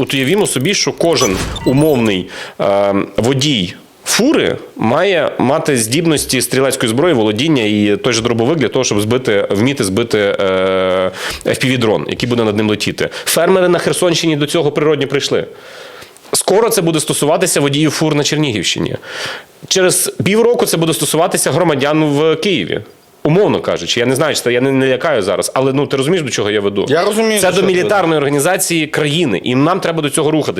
От уявімо собі, що кожен умовний водій фури має мати здібності стрілецької зброї, володіння і той же дробовик для того, щоб вміти збити FPV-дрон, який буде над ним летіти. Фермери на Херсонщині до цього природньо прийшли. Скоро це буде стосуватися водіїв фур на Чернігівщині. Через півроку це буде стосуватися громадян в Києві. Умовно кажучи, я не знаю, я не лякаю зараз, але ти розумієш, до чого я веду? Я розумію. Це до мілітарної організації країни, і нам треба до цього рухатися.